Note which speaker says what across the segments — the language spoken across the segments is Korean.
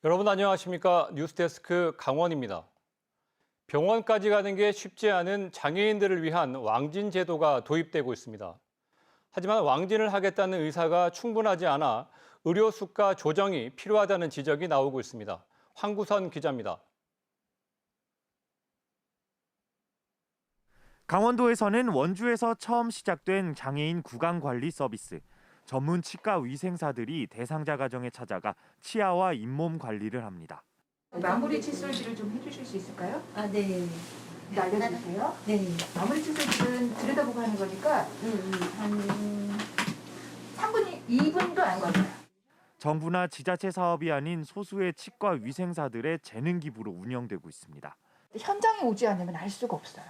Speaker 1: 여러분 안녕하십니까? 뉴스데스크 강원입니다. 병원까지 가는 게 쉽지 않은 장애인들을 위한 왕진 제도가 도입되고 있습니다. 하지만 왕진을 하겠다는 의사가 충분하지 않아 의료 수가 조정이 필요하다는 지적이 나오고 있습니다. 황구선 기자입니다.
Speaker 2: 강원도에서는 원주에서 처음 시작된 장애인 구강관리 서비스. 전문 치과 위생사들이 대상자 가정에 찾아가 치아와 잇몸 관리를 합니다.
Speaker 3: 마무리 칫솔질을 좀 해주실 수 있을까요?
Speaker 4: 아, 네.
Speaker 3: 네, 알려주세요.
Speaker 4: 네.
Speaker 3: 마무리 칫솔질은 들여다보고 하는 거니까
Speaker 4: 한
Speaker 3: 3분, 2분도 안 걸려요.
Speaker 2: 정부나 지자체 사업이 아닌 소수의 치과 위생사들의 재능 기부로 운영되고 있습니다.
Speaker 3: 현장에 오지 않으면 알 수가 없어요.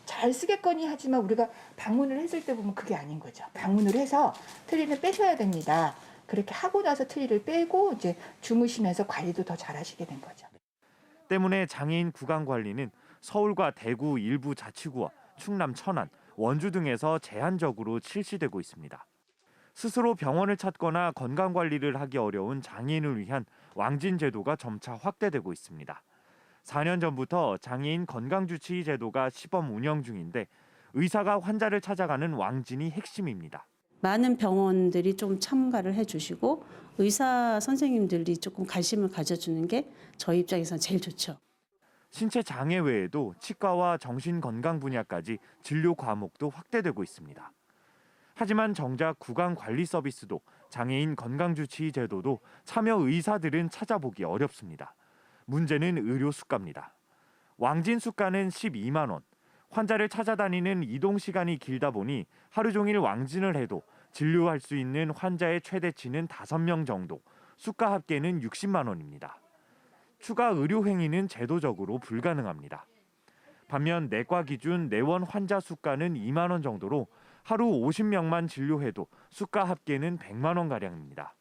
Speaker 3: 잘 쓰겠거니 하지만 우리가 방문을 했을 때 보면 그게 아닌 거죠. 방문을 해서 트리는 빼셔야 됩니다. 그렇게 하고 나서 트리를 빼고 이제 주무시면서 관리도 더 잘하시게 된 거죠.
Speaker 2: 때문에 장애인 구강 관리는 서울과 대구 일부 자치구와 충남 천안, 원주 등에서 제한적으로 실시되고 있습니다. 스스로 병원을 찾거나 건강 관리를 하기 어려운 장애인을 위한 왕진 제도가 점차 확대되고 있습니다. 4년 전부터 장애인 건강주치의 제도가 시범 운영 중인데 의사가 환자를 찾아가는 왕진이 핵심입니다.
Speaker 4: 많은 병원들이 좀 참가를 해주시고 의사 선생님들이 조금 관심을 가져주는 게 저희 입장에서는 제일 좋죠.
Speaker 2: 신체 장애 외에도 치과와 정신건강 분야까지 진료 과목도 확대되고 있습니다. 하지만 정작 구강 관리 서비스도 장애인 건강주치의 제도도 참여 의사들은 찾아보기 어렵습니다. 문제는 의료 수가입니다. 왕진 수가는 12만 원. 환자를 찾아다니는 이동 시간이 길다 보니 하루 종일 왕진을 해도 진료할 수 있는 환자의 최대치는 5명 정도. 수가 합계는 60만 원입니다. 추가 의료 행위는 제도적으로 불가능합니다. 반면 내과 기준 내원 환자 수가는 2만 원 정도로 하루 50명만 진료해도 수가 합계는 100만 원 가량입니다.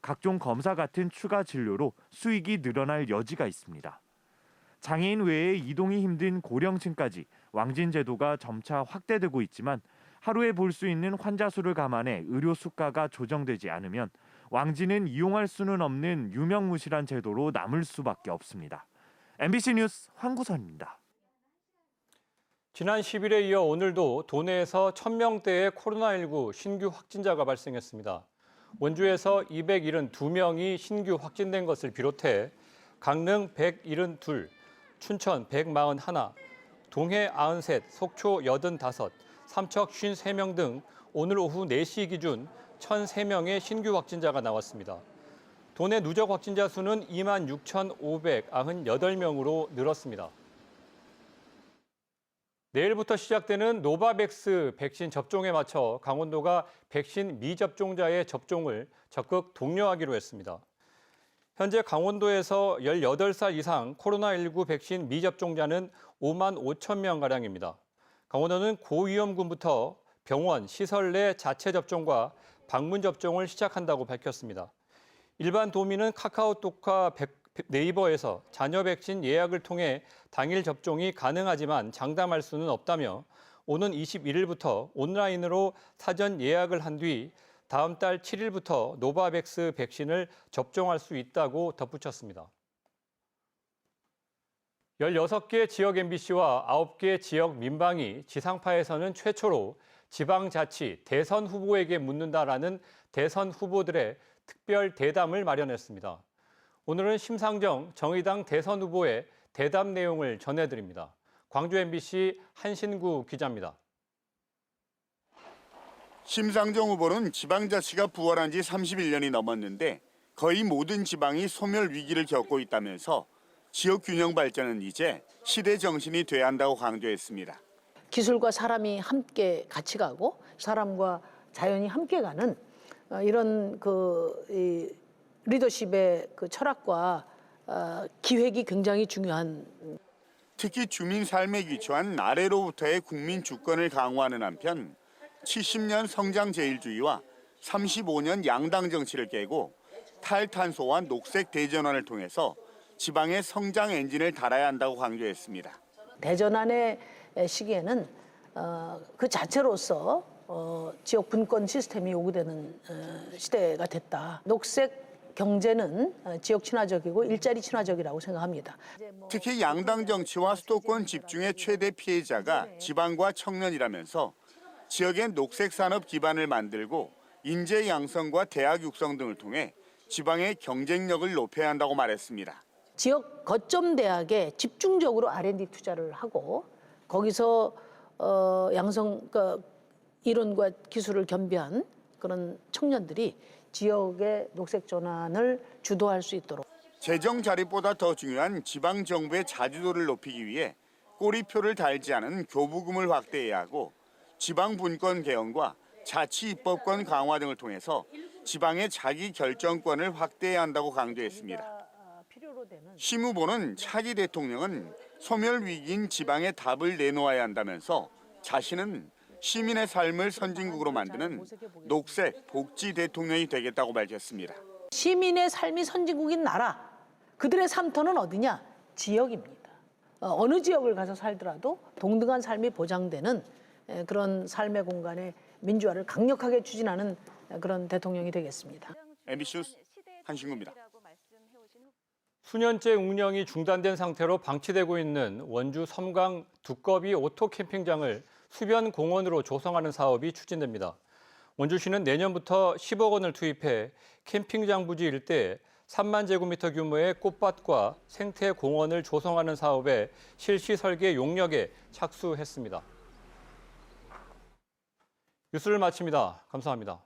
Speaker 2: 각종 검사 같은 추가 진료로 수익이 늘어날 여지가 있습니다. 장애인 외에 이동이 힘든 고령층까지 왕진 제도가 점차 확대되고 있지만 하루에 볼 수 있는 환자 수를 감안해 의료 수가가 조정되지 않으면 왕진은 이용할 수는 없는 유명무실한 제도로 남을 수밖에 없습니다. MBC 뉴스 황구선입니다.
Speaker 1: 지난 10일에 이어 오늘도 도내에서 1000명대의 코로나19 신규 확진자가 발생했습니다. 원주에서 272명이 신규 확진된 것을 비롯해 강릉 172, 춘천 141, 동해 93, 속초 85, 삼척 53명 등 오늘 오후 4시 기준 1003명의 신규 확진자가 나왔습니다. 도내 누적 확진자 수는 26,598명으로 늘었습니다. 내일부터 시작되는 노바백스 백신 접종에 맞춰 강원도가 백신 미접종자의 접종을 적극 독려하기로 했습니다. 현재 강원도에서 18살 이상 코로나19 백신 미접종자는 5만 5천 명가량입니다. 강원도는 고위험군부터 병원, 시설 내 자체 접종과 방문 접종을 시작한다고 밝혔습니다. 일반 도민은 카카오톡과 네이버에서 자녀 백신 예약을 통해 당일 접종이 가능하지만 장담할 수는 없다며 오는 21일부터 온라인으로 사전 예약을 한 뒤 다음 달 7일부터 노바백스 백신을 접종할 수 있다고 덧붙였습니다. 16개 지역 MBC와 9개 지역 민방위 지상파에서는 최초로 지방자치 대선 후보에게 묻는다라는 대선 후보들의 특별 대담을 마련했습니다. 오늘은 심상정 정의당 대선 후보의 대담 내용을 전해드립니다. 광주 MBC 한신구 기자입니다.
Speaker 5: 심상정 후보는 지방자치가 부활한 지 31년이 넘었는데 거의 모든 지방이 소멸 위기를 겪고 있다면서 지역 균형 발전은 이제 시대 정신이 돼야 한다고 강조했습니다.
Speaker 6: 기술과 사람이 함께 같이 가고 사람과 자연이 함께 가는 이런 리더십의 철학과 기획이 굉장히 중요한.
Speaker 5: 특히 주민 삶에 기초한 아래로부터의 국민 주권을 강화하는 한편 70년 성장 제일주의와 35년 양당 정치를 깨고 탈탄소와 녹색 대전환을 통해서 지방의 성장 엔진을 달아야 한다고 강조했습니다.
Speaker 6: 대전환의 시기에는 그 자체로서 지역 분권 시스템이 요구되는 시대가 됐다. 녹색 경제는 지역 친화적이고 일자리 친화적이라고 생각합니다.
Speaker 5: 특히 양당 정치와 수도권 집중의 최대 피해자가 지방과 청년이라면서 지역의 녹색 산업 기반을 만들고 인재 양성과 대학 육성 등을 통해 지방의 경쟁력을 높여야 한다고 말했습니다.
Speaker 6: 지역 거점 대학에 집중적으로 R&D 투자를 하고 거기서 양성 이론과 기술을 겸비한 그런 청년들이 지역의 녹색 전환을 주도할 수 있도록.
Speaker 5: 재정 자립보다 더 중요한 지방 정부의 자주도를 높이기 위해 꼬리표를 달지 않은 교부금을 확대해야 하고 지방 분권 개헌과 자치 입법권 강화 등을 통해서 지방의 자기 결정권을 확대해야 한다고 강조했습니다. 심 후보는 차기 대통령은 소멸 위기인 지방에 답을 내놓아야 한다면서 자신은 시민의 삶을 선진국으로 만드는 녹색 복지 대통령이 되겠다고 밝혔습니다.
Speaker 6: 시민의 삶이 선진국인 나라, 그들의 삶터는 어디냐? 지역입니다. 어느 지역을 가서 살더라도 동등한 삶이 보장되는 그런 삶의 공간의 민주화를 강력하게 추진하는 그런 대통령이 되겠습니다.
Speaker 5: MBC 뉴스 한신구입니다.
Speaker 1: 수년째 운영이 중단된 상태로 방치되고 있는 원주 섬강 두꺼비 오토 캠핑장을 수변 공원으로 조성하는 사업이 추진됩니다. 원주시는 내년부터 10억 원을 투입해 캠핑장 부지 일대에 3만 제곱미터 규모의 꽃밭과 생태 공원을 조성하는 사업에 실시 설계 용역에 착수했습니다. 뉴스를 마칩니다. 감사합니다.